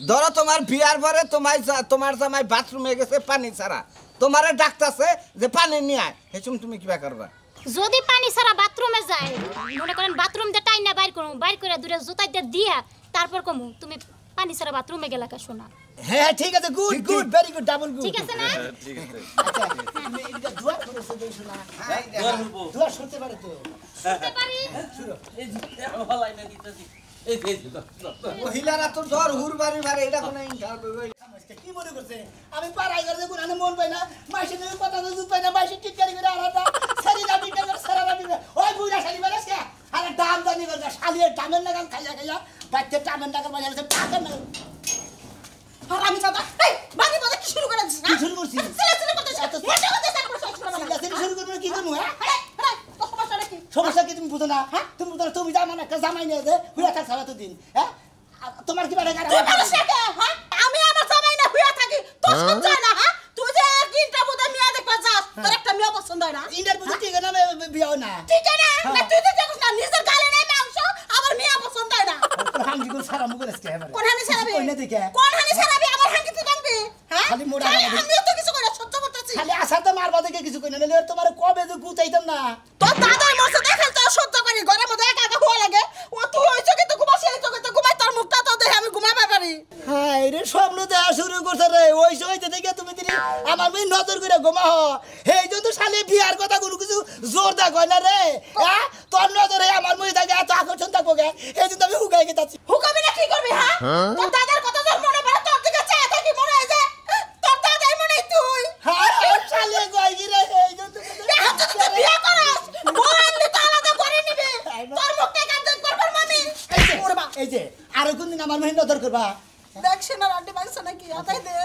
ধরো তোমার বিয়ার পরে তোমার জামাই বাথরুমে গেছে পানি ছাড়া, তোমারে ডাকতাছে যে পানি নিয়ে আয়, হেসুম তুমি কিবা করবা? যদি পানি ছাড়া বাথরুমে যায়, মনে করেন বাথরুম দিয়ে টাইনা বাইর করে দূরে জুতা দিয়ে দিয়া তারপর কমু তুমি পানি ছাড়া বাথরুমে গেলা কা শোনা। হ্যাঁ ঠিক আছে, good good, very good, double good. ঠিক আছে না? ঠিক আছে। আচ্ছা আমি এটা দোয়া করেছে দেই শোনা। দোয়া শুনতে পারে তো? শুনতে পারি। শুনো। এই যে হলাই না দিতেছি এই যে মহিলারা তো জ্বর হুরবারি মারে, এটা কোনো ইন্টারভিউ আজকে কি মনে করছে আমি পাড়াই করে দেখুন আমি মন পাই না, মাইসে তুমি কথা তো জুত পাই না, মাইসে টিটকারি করে আলাদা সারি না টিটকারি করে সারা না টিটকারি ওই বুইরা শালি বেলাস কে আরে দাম দানি করে শালির টামের নাগাল খাইয়া বাচ্চা টামের নাগাল বাজার আছে টাকার নাগাল। আর আমি দাদা এই বাড়ি বাড়ি কি শুরু করে দিছিস? কি শুরু করছিস? ছেলে করতে এত মজা করতে তারপর শুরু করবো কি করবো? হ্যাঁ তো সমস্যাটা কি? সমস্যা কি তুমি বুঝো না? হ্যাঁ তুমি বুঝো না? তুমি জামা না একটা জামাই নিয়ে দে হুইয়া থাক সারা তো দিন। হ্যাঁ তোমার কি বাড়ি তুই পারিস না কে? হ্যাঁ আমি আমার জামাই না হইয়া থাকি তোর সহ্য হয় না? হ্যাঁ তুই যে তিনটা বুদা মিয়া দেখবা যাস তোর একটা মিয়া পছন্দ হয় না? ইন্টার বুঝে ঠিক না বিয়াও না ঠিক আছে না তুই তো দেখছ না নিজের গালে নাই মাংস আবার মিয়া পছন্দ হয় না। হাঙ্গি কোন সারা মুখ রেস্কে এবারে কোন হানি ছাড়াবি? কই না দেখে কোন হানি ছাড়াবি? আমার হাঙ্গি তুই ভাঙবি? হ্যাঁ খালি মোড়া আমিও তো কিছু করে সহ্য করতেছি। খালি আসার তো মারবা দেখে কিছু কই না নইলে তোমার কবে যে গুতাইতাম না। তোর দাদাই মরছে দেখেন তো সহ্য করি ঘরের মধ্যে একা একা হওয়া লাগে ও তুই ওই চোখে তো ঘুমাস এই চোখে তো ঘুমাই তোর মুখটা তো দেখে আমি ঘুমাবে পারি। হাই রে স্বপ্ন দেখা শুরু করছে রে ওই সময়তে দেখে তুমি দিদি আমার মেয়ে নজর করে ঘুমাও এই জন্য শালে বিয়ার কথা কোনো কিছু জোর দা কয় না রে। হ্যাঁ তোর নজরে আমার মেয়ে থাকে এত আকর্ষণ থাকবো গে এই জন্য আমি হুকাই গেছি। হুকাবি না কি করবি? হ্যাঁ তোর দাদার কথা তোর মনে পড়ে তোর দিকে চেয়ে থাকি মনে হয় যে তোর দাদাই মনে হয় তুই। হ্যাঁ শালে কয় কি রে এই জন্য এখন যদি তুই বিয়ে করিস বউ আনলি তো আলাদা করে নিবি তোর মুখটা কাজ করবার মামি। এই যে আরো কোনদিন আমার মেয়ে নজর করবা? দেখছেন আর আন্টি মাইছে নাকি আতাই দে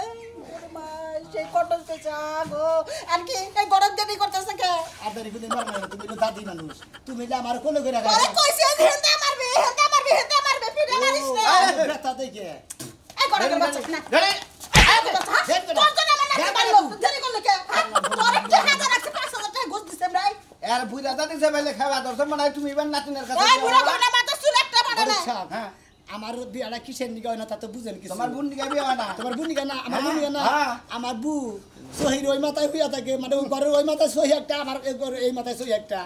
ওরে মা সেই কটল পেঁচা গো আর কি এই গরম দেরি করতেছে কে? আপনার কোনদিন মারবে না, তুমি তো দাদি মানুষ তুমি যে আমার কোলে করে রাখা আরে কইছে হেন্দা মারবি পিড়ে মারিস না। ব্যথা দেখে এই গরম বাচ্চা না ধরে তোর জন্য আমার নাকি মারলো দেরি করলে কে? তোর একটা হাজার আছে 5000 টাকা ঘুষ দিছেন ভাই। আর বুইরা দাদি যে বেলে খাওয়া দরকার মানে তুমি ইবার নাতিনের কাছে ওই বুড়া গনা মাথা চুল একটা মারে না। হ্যাঁ আমার বিয়াটা কিসের নিগা হয় না তা তো বুঝেন কিছু। তোমার বোন নিকে বিয়ে হয় না? তোমার বু নিগা না আমার বু নিগা না হ্যাঁ। আমার বু সহির ওই মাথায় হইয়া থাকে মানে ওই ঘরের ওই মাথায় সহি একটা আমার এই মাথায় সহি একটা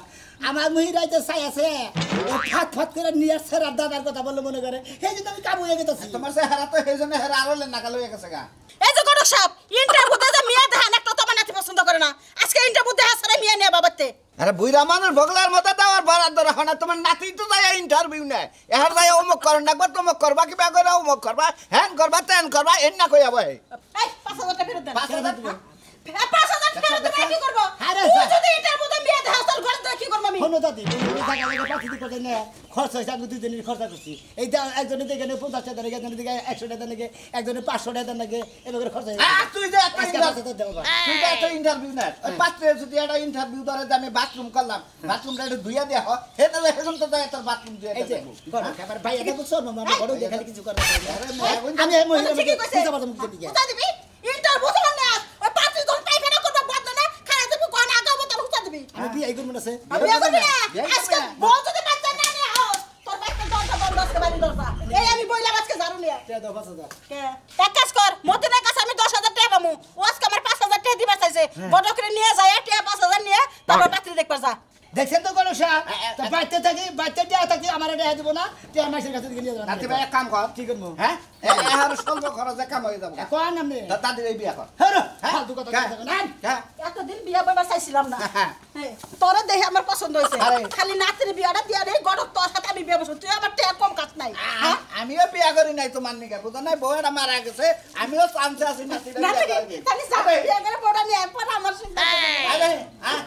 আমার মহিরাইতে চাই আছে ও ফাত করে নিয়ে আসছে আর দাদার কথা বললে মনে করে সেই জন্য আমি কাবু হয়ে গেছি। তোমার সে হেরা তো সেই জন্য হেরা আরো নাকাল হয়ে গেছে গা। এই যে গড়ক সাহেব ইন্টারভিউতে যে মেয়ে দেখান একটা তোমার নাতি পছন্দ করে না আজকে ইন্টারভিউ দেখা সারা মেয়ে নিয়ে বাবাতে। আরে বুইরা মানুষ বগলার মতো দাও আর বরাদ ধরে হয় না, তোমার নাতি তো যায় ইন্টারভিউ নেয় এহার যায় অমুক করেন না তমুক করবা কিবা করে অমুক করবা হ্যান করবা তেন করবা এর না কইয়া বই এই 5000 টাকা ফেরত দেন। 5000 টাকা 5000 ফেরত দেন কি করব? আরে তুই যদি ইন্টারভিউতে মেয়ে দেখা তোর ঘরে তো কি করব আমি? শোনো দাদি টাকা লাগে পাঠিয়ে করতে না খরচ হয়েছে আমি দুদিনের খরচা করছি এই একজনের দিকে 50 টাকা লাগে একজনের দিকে 100 টাকা লাগে একজনের 500 টাকা লাগে এভাবে খরচ হয়ে আর তুই যে এত আজকে ইন্টারভিউ 5000 দেবো তুই যে এত ইন্টারভিউ নেয় ওই পাত্রে যদি একটা ইন্টারভিউ ধরে যে আমি বাথরুম করলাম বাথরুমটা একটু ধুইয়া দেয়া হয় হে তাহলে হেজন তো যায় তোর বাথরুম ধুইয়া এই যে দেবো এবার ভাই এটা বুঝছো না আমি বড় দেখালে কিছু করতে পারি না। আরে মেয়ে আমি এই মহিলা ঠিকই কইছে। বুঝতে পারতাম মুখ দিকে হুতা দিবি ইন্টারভিউ তো না ওই পাঁচটি ধরে পাইখানা করবে বন্ধ না খায় দিবি কোন আগাবো তোর হুতা দিবি। আমি বিয়ে করব না সে আমি বিয়ে করবি না বিয়ে করবি আজকে না। বউ যদি বাচ্চা না নিয়ে আও তোর বাচ্চা দরজা বন্ধ আজকে বাড়ি দরজা এই আমি বইলা আজকে ঝাড়ু নিয়ে টাকা দাও 5000 কে এক কাজ কর মতিনের কাছে আমি 10000 টাকা পামু ও আজকে আমার 5000 টাকা দিবা চাইছে বড় করে নিয়ে যায় টাকা 5000 নিয়ে তারপর বাতিল দেখবা যা। দেখছেন তো গণেশা তো বাইতে থাকি বাইতে দেয়া থাকি আমার দেয়া দিব না তে মাসের কাছে দিকে নিয়ে যাবেন নাতি ভাই এক কাম কর কি করব হ্যাঁ এহার স্বল্প খরচে কাম হয়ে যাবে কোন নামে দাদির এই বিয়া কর হ্যাঁ হ্যাঁ? ফালতু কথা কথা না হ্যাঁ এতদিন বিয়া বইবার চাইছিলাম না হ্যাঁ। তোর দেখে আমার পছন্দ হয়েছে আরে। খালি নাতির বিয়াটা দিয়া রে গড়ক তোর সাথে আমি বিয়া বসব তুই আমার টাকা কম কাট নাই হ্যাঁ? আমিও বিয়া করি নাই তোমার নিকে বুঝো নাই বউয়েরা মারা গেছে আমিও চান্সে আছি নাতির নাতি বিয়া করি তাহলে যা বিয়া করে বড়া নিয়ে পর আমার চিন্তা আরে হ্যাঁ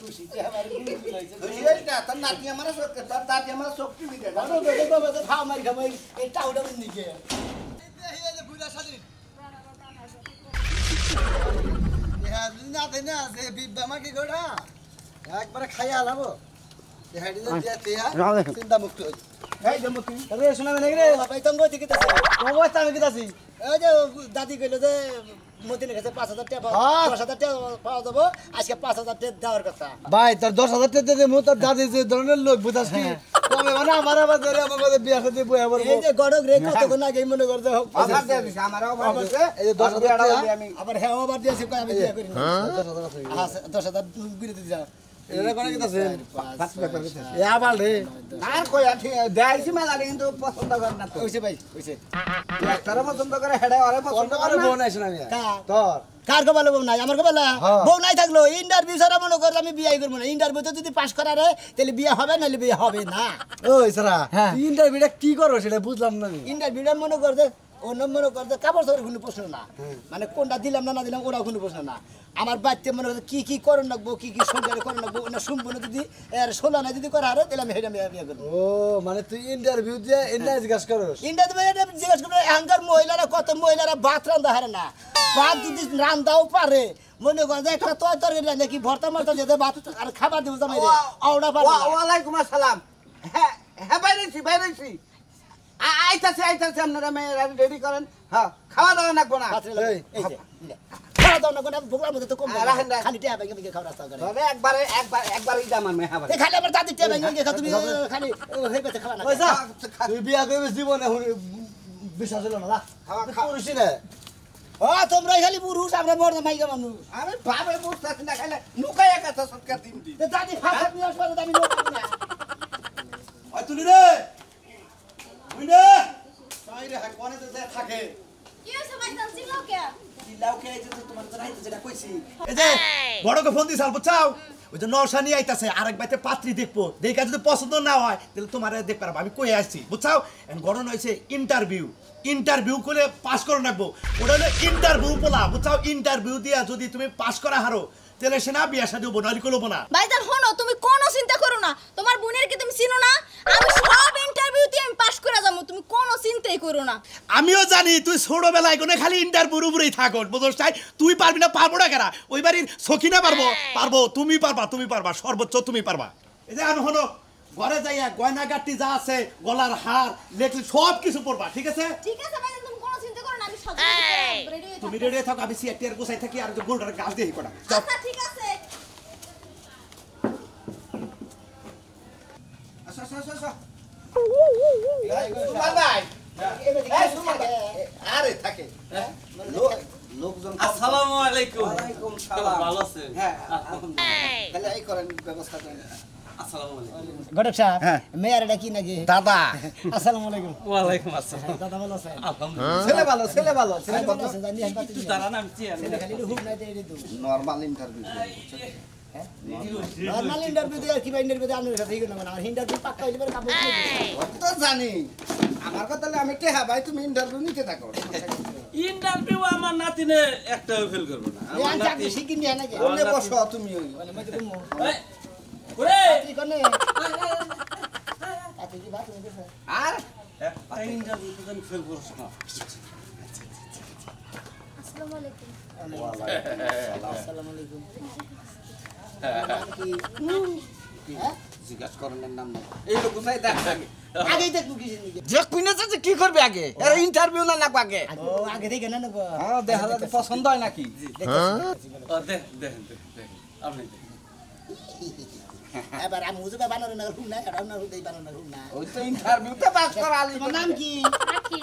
খুশিতে আমার গুলি হইছে খুশি হইস না তোর নাতি আমার তোর দাদি আমার শক্তি দিতে বড় বড় বড় খাও মারি খাও এই টাউডার নিকে একবারে খাইয়া আলাবো চিন্তা মুক্ত হয়েছে এই যে মতি তবে শোনা মানে রে ভাই তঙ্গ ঠিক আছে অবস্থা আমি কিতাছি এই যে দাদি কইলো যে মতিনের কাছে 5000 টাকা হ্যাঁ। 10000 টাকা পাওয়া যাবো আজকে 5000 টাকা দেওয়ার কথা ভাই তোর 10,000 টাকা দিয়ে মু তোর দাদি যে ধরনের লোক বুঝাস কি কমে মানে আমার আবার ধরে আমাকে বিয়া করতে বয়া বলবো এই যে গড়ক রে কতক্ষণ আগে মনে করতে হোক অফার দিয়ে দিছে আমারও অফার করছে এই যে 10,000 টাকা টাকা আমি আবার হ্যাঁ আবার দিয়েছে কই আমি বিয়ে করি না 10,000 আছে 10,000 বিরতি যা এটা কোন কি আছে এ আবার রে আর কই আঠি দেইছি মেলা কিন্তু পছন্দ করে না তো কইছে ভাই কইছে একটারে পছন্দ করে হেডে আরে পছন্দ করে বউ নাই শোনা মিয়া কা তোর কার কপালে বউ নাই আমার কপালে হ্যাঁ। বউ নাই থাকলো ইন্টারভিউ ছাড়া মনে কর আমি বিয়ে করবো না ইন্টারভিউতে যদি পাস করা রে তাহলে বিয়ে হবে নাহলে বিয়ে হবে না ওই সারা হ্যাঁ। ইন্টারভিউটা কি করো সেটা বুঝলাম না আমি ইন্টারভিউটা মনে করতে অন্য মনে করতে কাপড় চোপড় কোনো প্রশ্ন না মানে কোনটা দিলাম না না দিলাম ওরা কোনো প্রশ্ন না আমার বাচ্চা মনে করতে কি কি করণ লাগবো কি কি সংসারে করণ লাগবো না সম্পূর্ণ যদি এর ষোলো না যদি করা হারে তাহলে আমি হেঁটে বিয়ে করবো ও মানে তুই ইন্টারভিউ দিয়ে এন্ডা জিজ্ঞাসা করস ইন্টারভিউ জিজ্ঞেস করবো এখানকার মহিলারা কত মহিলারা ভাত রান্ধা হারে না ভাত যদি রান্ধাও পারে মনে করেন যে একটা তরকারি রান্ধে কি ভর্তা মর্তা যেতে ভাত আর খাবার দেবো জামাই রে ওটা পারে না। ওয়ালাইকুম আসসালাম হ্যাঁ হ্যাঁ বাইরেছি আইতাছে আপনারা মেয়েরা রেডি করেন হ্যাঁ খাওয়া দাওয়া লাগবো না ভাত রে এই, এই যে খাওয়া দাও না কোনো ভোগলার মধ্যে তো কম রাখেন, রাখেন। খালি টিয়া ব্যাগে ব্যাগে খাওয়া রাস্তা করে তবে একবারই দাম আমি হ্যাঁ এই খালি আবার দাদি টিয়া ব্যাগে খাও তুমি খালি হয়ে পেতে খাওয়া না ওই যা তুই বিয়া করবি জীবনে বিশ্বাস হলো না যা খাওয়া তুই খাওয়া করিস না ও তোমরা খালি পুরুষ আমরা মর্দ মাইকা মানুষ আমি ভাবে বুঝতেছি না খাইলে নুকাই একটা সৎকার দিন দি তো দাদি ফাঁকা নিয়ে আসবে দাদি লোক না ওই তুলি রে তুই রে তাই রে কোনে যে থাকে কি হইছে ভাইজান চিল্লাও কে চিল্লাও কে যে তোমার তো রাইতে যেটা কইছি এই যে বড়কে ফোন দিছাল বুঝছাও ওই যে নরসানি আইতাছে আরেক বাইতে পাত্রী দেখবো দেখা যদি পছন্দ না হয় তাহলে তোমারে দেখ পারবা আমি কই আসছি বুঝছাও এন্ড গড়ন হইছে ইন্টারভিউ করে পাস করে রাখবো ওটা হলো ইন্টারভিউ বলা বুঝছাও ইন্টারভিউ দিয়া যদি তুমি পাস করা হারো তাহলে সে না বিয়া শাদী হবো নাহলে করবো না ভাইজান শোনো তুমি কোনো চিন্তা করো না তোমার বোনের কি তুমি চিনো না আমি সব ইন্টারভিউতে আমি পাস করে যাবো তুমি কোনো চিন্তাই করো না আমিও জানি তুই ছোটবেলায় কোনো খালি ইন্টারভিউর উপরেই থাকো বুঝছ তাই তুই পারবি না পারবো না কেনা ওই বাড়ির সখিনা পারবো তুমি পারবা সর্বোচ্চ তুমি পারবা এই যে আমি হলো ঘরে যাইয়া গয়না গাটি যা আছে গলার হার লেখলি সব কিছু পড়বা ঠিক আছে ঠিক আছে ভাইজান তুমি কোনো চিন্তা করো না আমি সব রেডি হয়ে তুমি থাকি রেডি থাকো আমি সিএটিআর গোছাই থাকি আর যে গোল্ডার গাছ দিয়ে কটা আচ্ছা ঠিক আছে সুমান ভাই এই সুমান ভাই আরে থাকে লোকজন আসসালামু আলাইকুম ওয়ালাইকুম সালাম। ভালো আছেন হ্যাঁ আলহামদুলিল্লাহ তাহলে এই করেন ব্যবস্থা করেন আসসালামু আলাইকুম ঘটক সাহেব মেয়ের এটা কি নাকি দাদা আসসালামু আলাইকুম ওয়ালাইকুম আসসালাম দাদা ভালো আছেন আলহামদুলিল্লাহ ছেলে ভালো ভালো আছেন জানি হাসপাতালে একটু দাঁড়ান আমি চেয়ার খালি হুক নাই তো এড়ে দেবো নরমাল ইন্টারভিউ নরমাল ইন্টারভিউ দিয়ে আর কি বা ইন্টারভিউ দিয়ে আপনার সাথে না আমার ইন্টারভিউ পাক্কা হইলে পরে কাপড় তো জানি আমার কথা হলে আমি টেহা ভাই তুমি ইন্টারভিউ নিতে থাকো ইন্টারভিউ আমার নাতিনে একটাও ফেল করবে না এই আমার আনছে নাতি শিখিন দিয়া নাকি ওনে বসো তুমি ওই মানে মধ্যে তুমি এই, ওরে কি করনে আতে কি ভাত হইছে আর একটা ইন্টারভিউ তো জানি ফেল করছ না আসসালামু আলাইকুম আসসালামু আলাইকুম জিজ্ঞাসা করেন নাম না এই লোক কোথায় দেখ আগে দেখবো কি জিনিস যে কুইনেছে যে কি করবে আগে এর ইন্টারভিউ না লাগবে আগে ও আগে দেখে না নেবো হ্যাঁ দেখা যাচ্ছে পছন্দ হয় নাকি ও দেখ আপনি দেখেন। এবার আমি বুঝবে বানানো না হুন না কারণ না হুদেই বানানো হুন না ওই তো ইন্টারভিউতে পাস করা আলি তোমার নাম কি রাখি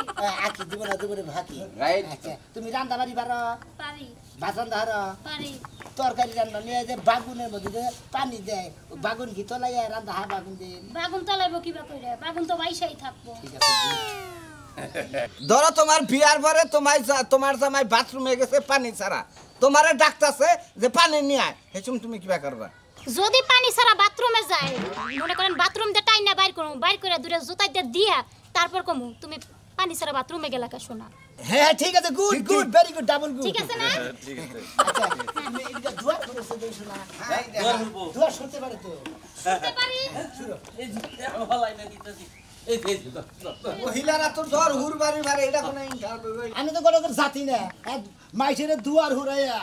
আকি দিব না দিব ভাকি রাইট আচ্ছা তুমি রান্না বাড়ি পারো পারি ভাত রান্না হারো পারি তরকারি রান্না নিয়ে যে বাগুনের মধ্যে যে পানি দেয় ও বাগুন ঘি তলাই রান্না হা বাগুন দিয়ে বাগুন তলাইবো কিবা কইরা বাগুন তো বাইসাই থাকবো ঠিক আছে ধরো তোমার বিয়ার পরে তোমার জামাই বাথরুমে গেছে পানি ছাড়া তোমারে ডাকতাছে যে পানি নিয়ে আয় হেসুম তুমি কিবা করবা যদি পানি ছাড়া বাথরুমে যায় মনে করেন বাথরুম দিয়ে টাইনা বাইর করে দূরে জুতাই দিয়ে দিয়া তারপর কমু তুমি পানি ছাড়া বাথরুমে গেলা কা শোনা হ্যাঁ ঠিক আছে good good very good double good ঠিক আছে না ঠিক আছে আচ্ছা তুমি এটা দোয়া করেছো দেখছো না দোয়া করবো দোয়া শুনতে পারে তো শুনতে পারি এই যে ভালাই না দিতেছি এই যে মহিলারা তো জ্বর হুরবারি মারে এটা কোনো ইন্টারভিউ আমি তো কোনো জাতি না মাইসের দুয়ার হুরাইয়া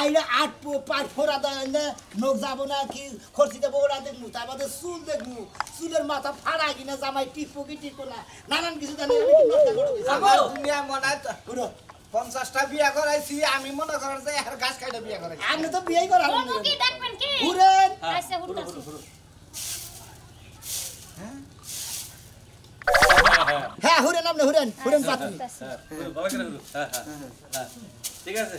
আইলে আট পাঁচ ফোরা দেয় না নোক যাবো না কি খরচি দেবো ওরা দেখবো তার বাদে চুল দেখবো চুলের মাথা ফাড়া কিনা জামাই টিপো কি টিপো না নানান কিছু জানি আমি কি নষ্ট করে দিছি। আমার দুনিয়া মনে হয় পুরো 50টা বিয়া করাইছি আমি মনে করার যে আর গাছ খাইতে বিয়া করাইছি আপনি তো বিয়েই করা ও মুকি ডাকবেন কি ঘুরেন আচ্ছা হুড়তাছি হ্যাঁ হুরেন আপনি হুরেন পাত্রী হ্যাঁ, ভালো করে ঘুরো। হ্যাঁ, হ্যাঁ, হ্যাঁ। ঠিক আছে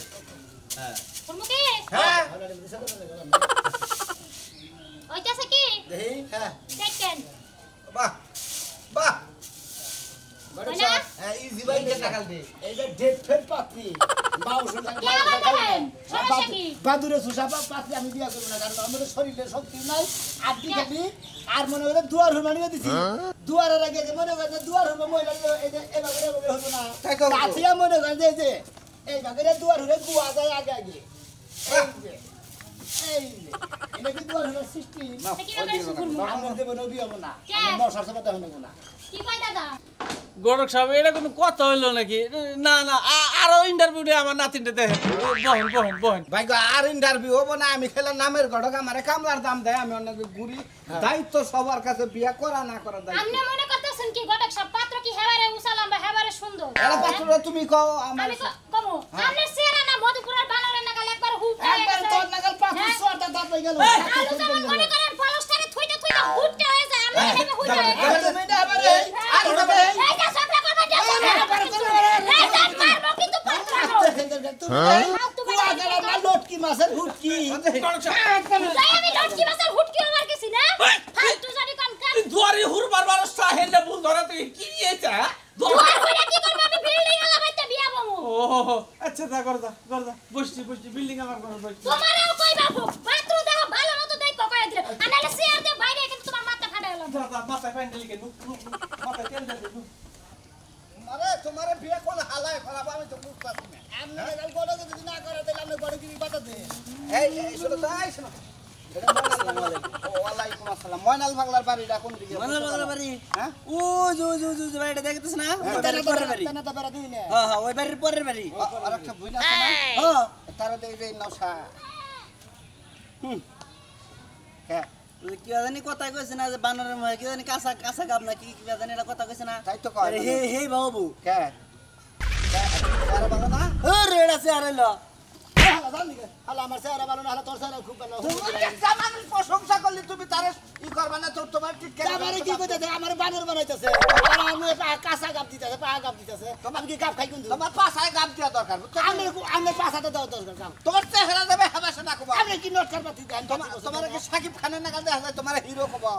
হ্যাঁ মুরমুখী হ্যাঁ ওইটাছে কি দেখি হ্যাঁ দেখেন বাহ বাহ বলা হ্যাঁ ইজি ভাই টাকা দে এই যে ডেট ফের পাত্রী বাউসুর কে আবার বলেন সমস্যা কি বাদুরে সুসাপা পাত্রী আমি বিয়া করব না কারণ আমাদের শরীরে শক্তি নাই আড্ডি খাবি আর মনে করে দুয়ার হুরমানিয়ে দিছি দুয়ারের আগে যে মনে করে দুয়ার হুরমা মহিলা এই যে এভাবে হতো না তাই কও। কাছিয়া মনে করে যে এই যে এই ভাগে দুয়ার হুরে গুয়া যায় আগে আগে এই যে এটা কি দুয়ার হুরের সিস্টেম কি ব্যাপারে শুনবো আমরা দেব না বিয়ে হবো না কে? মশার সাথে দেখো না কি কয় দাদা গড়ক সাহেব এটা কোনো কথা হইলো নাকি না না আরো ইন্টারভিউ দিয়ে আমার নাতিনটা দেখেন বহেন ভাই গো আর ইন্টারভিউ হবো না আমি খেলে নামের ঘটক আমারে কামলার দাম দেয় আমি অনেক ঘুরি দায়িত্ব সবার কাছে বিয়া করা না করা দায়িত্ব আপনি মনে করতেছেন কি ঘটক সব পাত্র কি হেবারে উসালাম বা হেবারে সুন্দর এরা পাত্ররা তুমি কও আমার আমি কমু আপনার চেহারা না মধুপুরের বানরের নাগাল একবার হুট হয়ে একবার গেছে। তোর নাগাল পাত্রী হ্যাঁ? সোয়াটা দাঁত হয়ে গেল আলু যেমন মনে করেন পলস্টারে থুইতে হুটটা হয়ে যায় আমরা এভাবে হুট হয়ে এবার গেছে। তুমি না আবার এই আর হবে এই যে সবটা করবা যে এই যে মারবো কিন্তু পাত্র লটকি মাছের হুটকি তাই আমি লটকি মাছের হুটকি আমার গেছি না ফালতু জানি কোন কাজ দুয়ারে হুরবার বারসটা হেলে ভুল ধরা তুই কি দিয়েছে দুয়ার কইরা কি করব আমি বিল্ডিং এলা বাইতে বিয়া বমু ও আচ্ছা তা করদা বসছি বিল্ডিং আমার ঘর বসছি তোমারও কইবা পাত্র দেখো ভালো মতো দেখ কইয়া দিলে আনালে শেয়ার দে বাইরে কিন্তু তোমার মাথা ফাটা গেল দাদা মাথায় প্যান্ডেল কে মাথায় তেল দে আরে তোমারে বিয়ে কোন হালায় খারাপ আমি তো বুঝতে পারছি না আমি নাগাল বড় যদি না করে তাহলে আমি বড় কি বাতা দে এই শোনো তো এই শোনো এটা ময়নাল বাংলা ও ওয়ালাইকুম আসসালাম ময়নাল বাংলার বাড়িটা কোন দিকে ময়নাল বাংলার বাড়ি? হ্যাঁ ও জো বাড়িটা দেখতেছ না ওই বাড়ির পরের বাড়ি তানা তো বেড়া দিই না হ্যাঁ ওই বাড়ির পরের বাড়ি আর একটা বুইনা আছে না হ্যাঁ তারা দেই যে নশা হ্যাঁ ওই কি জানি কথা কইছে না যে বানরের মহে কি জানি কাঁচা কাঁচা গাব না কি জানি এটা কথা কইছে না তাই তো কয় আরে হে বাবু কে আরে বাবা না আরে এটা সে আরে ল হালা জান দিকে হালা আমার চেহারা ভালো না হালা তোর চেহারা খুব ভালো তুমি একটা মানুষ প্রশংসা করলে তুমি তারে ই করবা না তো তোমার ঠিক কেন আমারে কি কইতাছে আমার বানর বানাইতাছে আর আমি কাঁচা গাব দিতাছে পা গাব দিতাছে আমি কি গাব খাই কোন তোমার পাছায় গাম দিয়া দরকার আমি পাছাতে দাও দরকার গাব তোমার চেহারা দেবে হাবাসে না কবা আমি কি নোট করবা তুই তোমার কি সাকিব খানের নাগাল দেখা যায় তোমার হিরো কবা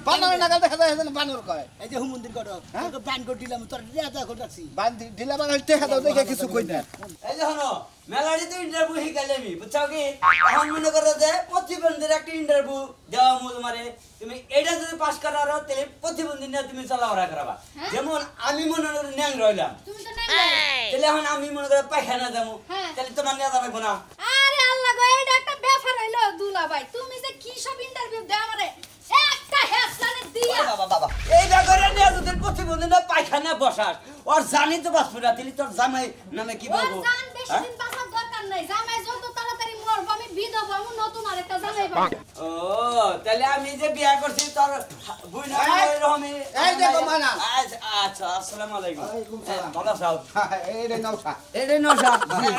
বানরের নাগাল দেখা যায় হেদিন বানর কয় এই যে হুমন্দির কর তোকে বান করে দিলাম তোর রেজা করে রাখছি বান্ধি ঢিলা বানাই টেকা দাও দেখে কিছু কই না এই যে হনো মেলাড়ি তো ইন্টারভিউ হি গেলে আমি বুঝছাও কি এখন মনে করো যে প্রতিবন্ধীর একটা ইন্টারভিউ দেওয়া মু তোমারে তুমি এটা যদি পাস করার তাহলে প্রতিবন্ধী নিয়ে তুমি চলাফেরা করাবা যেমন আমি মনে করো ন্যাং রইলাম তুমি তো নাই তাহলে এখন আমি মনে করো পায়খানা যাবো হ্যাঁ। তাহলে তোমার নিয়ে যাবে না আরে আল্লাহ গো এটা একটা ব্যাপার হইলো দুলা ভাই তুমি যে কি সব ইন্টারভিউ দাও আমারে একটা হেডলাইন দিয়া বাবা এইটা করে নিয়ে যদি প্রতিবন্ধী না পায়খানা বসাস ওর জানি তো বাসপুরা তাহলে তোর জামাই নামে কি ওর বলবো জান বেশি দিন বাঁচার দরকার নাই জামাই যত তাড়াতাড়ি মরবো আমি বিধবা আমি নতুন আরেকটা জামাই পাবো ও তাহলে আমি যে বিয়া করছি তোর বুইনা রহমি এই দেখো মানা। আচ্ছা আসসালামু আলাইকুম ওয়ালাইকুম সালাম। ভালো সাহেব এই রে নশা এইটাই নশা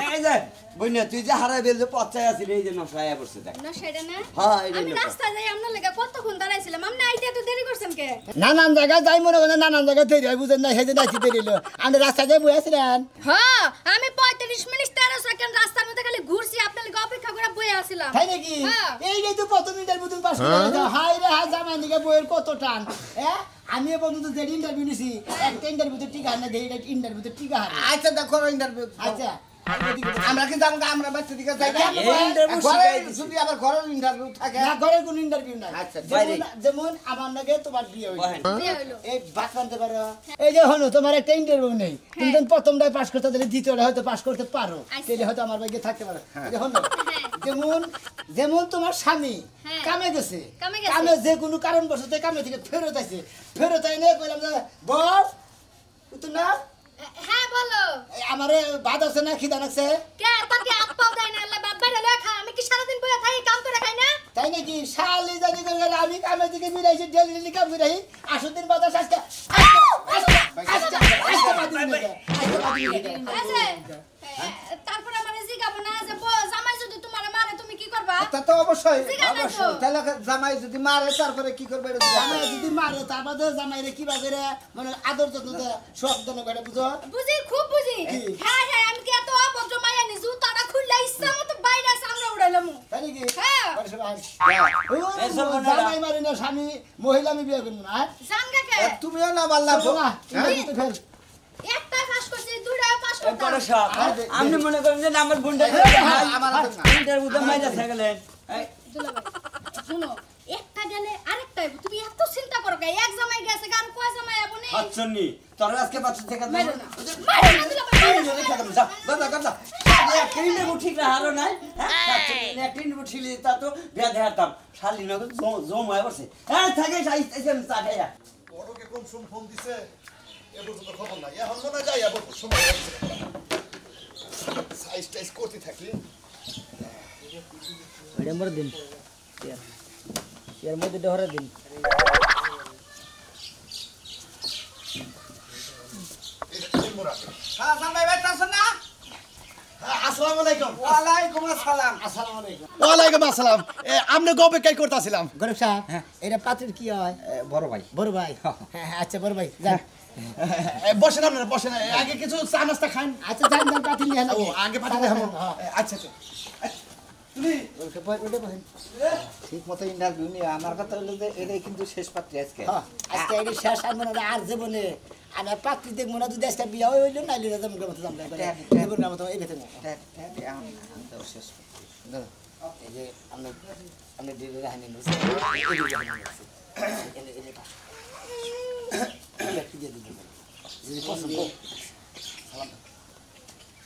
এই যে বুইনা তুই যে হারাই বেল যে পচায় আছিস এই যে নশা আয়া পড়ছে দেখ না সেটা না হ্যাঁ এইটাই আমি নশা রাস্তা যাই আপনার লেগে কতক্ষণ দাঁড়াইছিলাম আপনি আইতে এত দেরি করছেন কে নানান জায়গায় যাই মনে করেন নানান জায়গায় তৈরি হয় বুঝেন না হেঁটে যাচ্ছি তৈরি আমি রাস্তায় যাই বসেছিলেন হ্যাঁ আমি 35 মিনিট 13 সেকেন্ড রাস্তার মধ্যে খালি ঘুরছি আপনার লেগে অপেক্ষা করে বসে আছিলাম তাই নাকি হ্যাঁ। এই যে তো প্রথম ইন্টারভিউ তুমি পাস করে হাই রে হাই জামাই দিকে বইয়ের কত টান হ্যাঁ আমি পর্যন্ত যে ইন্টারভিউ নিছি একটা ইন্টারভিউতে টিকা হার না দেই ইন্টারভিউতে টিকা হার আচ্ছা দেখো ইন্টারভিউ আচ্ছা আমরা কি জানো না আমরা বাচ্চা দিকে যাই না এই ইন্টারভিউ ঘরে শিখাই দিছি যদি আবার ঘরের ইন্টারভিউ থাকে না ঘরের কোনো ইন্টারভিউ নাই আচ্ছা, বাইরে। যেমন আমার নাকি তোমার বিয়ে হইলো বহেন বিয়ে হইলো এই ভাত রাঁধতে পারো এই যে হলো তোমার একটা ইন্টারভিউ নেই তুমি যখন প্রথমটাই পাস করতে তাহলে দ্বিতীয়টা হয়তো পাস করতে পারো আচ্ছা। তাহলে হয়তো আমার ভাগ্যে থাকতে পারো এই যে হলো যেমন যেমন তোমার স্বামী হ্যাঁ। কামে গেছে কামে গেছে। কামে যে কোনো কারণ বসতে কামে থেকে ফেরত আছে ফেরত আই নিয়ে কইলাম যে বস তুই না হ্যাঁ বলো আমারে ভাত আছে না খিদা লাগছে কে তাকে আপ্পাও দেয় না আল্লাহ বাপ বাইরে লয়ে খা আমি কি সারাদিন বসে থাকি কাম করে খাই না তাই নাকি শালি জানি করে আমি কামে থেকে মিলাইছি ডেলি কাম করে আসুন দিন বাজার আজকে আছে তারপর আমারে জিগাবো না যে জামাই যদি তোমারে মারে তুমি কি করবা তা তো অবশ্যই জিগা নাই তো। অবশ্যই তাহলে জামাই যদি মারে তারপরে কি করবে এটা জিজ্ঞাসা জামাই করো। যদি মারে তারপরে জামাইরে কি বাজে মানে আদর যত্ন দেয় সব দেন করে বুঝো বুঝি খুব বুঝি কি? হ্যাঁ হ্যাঁ আমি কি এত অভদ্র মাইয়া নি জুতাটা খুললে ইচ্ছা মতো বাইরে সামনে উড়াইলাম তাই নাকি হ্যাঁ বড় সবাই এসব মনে হয় না। জামাই মারি না স্বামী মহিলা আমি বিয়ে করবো না জানগা কে আর তুমিও না মারলা চলো না হ্যাঁ? ইংরেজিতে ফেল একটা পাস করছি দুইটা পাস বড় করতাম সাহেব আপনি মনে করেন যে আমার বোনটা আমার হাতে না। ইন্টারভিউ তো মাইরা থাকলেন দুলাভাই শুনো একটা গেলে আরেকটা আইবো। তুমি এত চিন্তা করো কে এক জামাই গেছে গান কয় জামাই আবো নি হাতছন্নি তোর আজকে পাঁচ থেকে মারো না মারো না দুলাভাই মারো না। ঠিক না হারো নাই একটা ইন্টারভিউ ঠিক তা তো বিয়া দেখাতাম শালি না জম হয়ে বসে হ্যাঁ থাকে আমি চা খাইয়া বড়কে কোন শুন ফোন দিছে এ পর্যন্ত খবর নাই এখন মনে যায় আবার সময় সাইজ টাইজ করতে থাকলি নম্বর দিন এর মধ্যে ডহরে দিন হ্যাঁ জামাই ভাই তাছ না আসসালামু আলাইকুম ওয়ালাইকুম আসসালাম আসসালামু আলাইকুম ওয়ালাইকুম আসসালাম আপনি গবে কাই করতেছিলাম গরিব সাহেব এটা পাত্রের কি হয় বড় ভাই বড় ভাই হ্যাঁ আচ্ছা বড় ভাই যান বসেন আপনারা বসেন আগে কিছু চা নাস্তা খান আচ্ছা যান যান পাতিল নিয়ে ও আগে পাঠাতে হবে আচ্ছা আচ্ছা তুমি ঠিক মতো ইন্টারভিউ নিয়ে আমার কথা হলো যে এটাই কিন্তু শেষ পাত্রী আজকে আজকে এটা শেষ আর মনে হয় আর জীবনে আমি আর পাত্রী দেখবো না যদি আজকে বিয়ে হইলো না লিরা যাবো মতো জানতে পারে মতো এই ভেতরে শেষ এই যে আমরা আমরা দিদি রাহানি যদি পছন্দ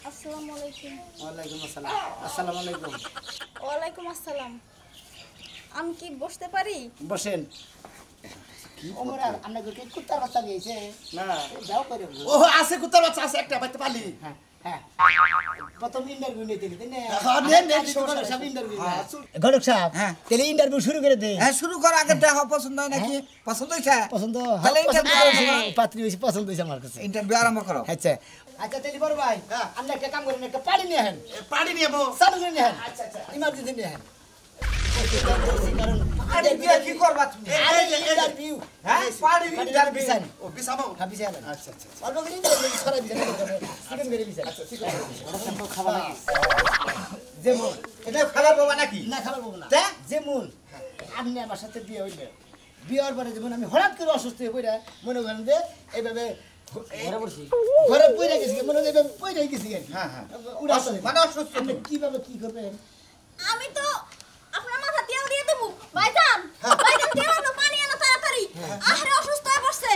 আসসালামু আলাইকুম ওয়ালাইকুম আসসালাম আসসালামু আলাইকুম ওয়ালাইকুম আসসালাম আমি কি বসতে পারি বসেন ওমরা আমরা কি কুত্তার বাচ্চা দিয়েছে না যাও করে ও আছে কুত্তার বাচ্চা আছে একটা বাইতে পালি হ্যাঁ হ্যাঁ প্রথম ইন্টারভিউ নিতে দিতে না হ্যাঁ, নেন, নেন, সব ইন্টারভিউ গণক সাহেব হ্যাঁ। তাহলে ইন্টারভিউ শুরু করে দে হ্যাঁ শুরু কর আগে দেখা পছন্দ হয় নাকি পছন্দ হয়েছে পছন্দ তাহলে পাত্রী বেশি পছন্দ হয়েছে আমার কাছে ইন্টারভিউ আরম্ভ করো আচ্ছা আচ্ছা তাহলে বড় ভাই আমরা একটা কাম করেন একটা পানি নিয়ে হেন পানি নিয়ে চালু করে নিয়ে হেন আচ্ছা আচ্ছা ইমার্জেন্সি নিয়ে হেন কারণ আরে বিয়ে কি করবা তুমি ইন্টারভিউ হ্যাঁ পারি ইন্টারভিউ ও বিসাবো হাবিছে হেন আচ্ছা আচ্ছা অল্প করে ইন্টারভিউ ছড়াই দিছেন চিকেন করে দিছেন আচ্ছা ঠিক আছে খাবার লাগে যেমন এটা খাবার বাবা নাকি না খাবার বলবো না তা? যেমন আপনি আমার সাথে বিয়ে হইলে বিয়ের পরে যেমন আমি হঠাৎ করে অসুস্থ হয়ে পড়ে মনে করেন যে এইভাবে ঘরে পড়ে গেছি মনে হয় এইভাবে পড়ে গেছি হ্যাঁ, হ্যাঁ। মানে অসুস্থ আপনি কিভাবে কি করবেন আমি তো আপনার মাথা তেল দিয়ে দেবো ভাইজান ভাইজান তেল আনো পানি আনো তাড়াতাড়ি আরে অসুস্থ হয়ে পড়ছে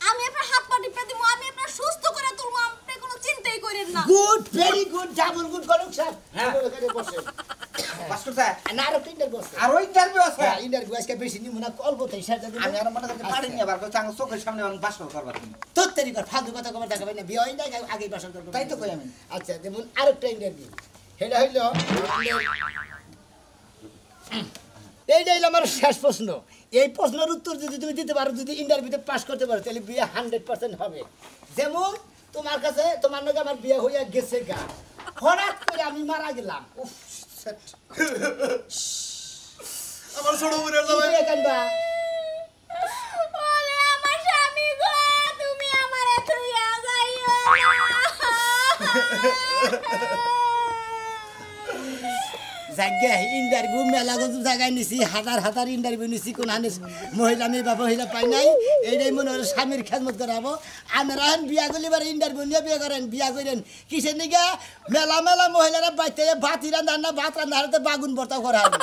আমি আপনার হাত পা টিপে দিব আমি আপনার সুস্থ করে তুলবো আপনি কোনো চিন্তাই করেন না good very good double good গলক স্যার বসে বাস্তুতা না আরো তিনটা বসে আরো ইন্টারভিউ আছে হ্যাঁ ইন্টারভিউ আজকে বেশি নিব না অল্প তাই স্যার যদি আমি আর মনে করতে পারি না আবার চাঙ্গ চোখের সামনে আমি বাসর করবা তুমি তোর তৈরি কর ফালতু কথা কমার টাকা পাই না বিয়ে হয় না আগেই বাসন করবো তাই তো কই আমি। আচ্ছা যেমন আরেকটা ইন্টারভিউ সেটা হইল এইটা হইলো আমার শেষ প্রশ্ন এই প্রশ্নের উত্তর যদি তুমি দিতে পারো যদি ইন্টারভিউতে পাস করতে পারো তাহলে বিয়ে 100% হবে যেমন তোমার কাছে তোমার নাকি আমার বিয়ে হইয়া গেছে গা হঠাৎ করে আমি মারা গেলাম উফ আমার ছোট বোনের কি হইয়া কান্দবা? ওলে আমার স্বামী গো তুমি আমারে তুইয়া যাইও জায়গা ইন্টারভিউ মেলা গজ জায়গায় নিছি হাজার হাজার ইন্টারভিউ নিছি কোন আনিস মহিলা মেয়ে বা মহিলা পাই নাই এইটাই মনে হয় স্বামীর খেদমত করাবো আমরা এখন বিয়া করলে এবার ইন্টারভিউ নিয়ে বিয়ে করেন বিয়া করেন কিসের নিগা মেলা মেলা মহিলারা বাইতে ভাত রান্না ভাত রান্না বাগুন ভর্তা করা হবে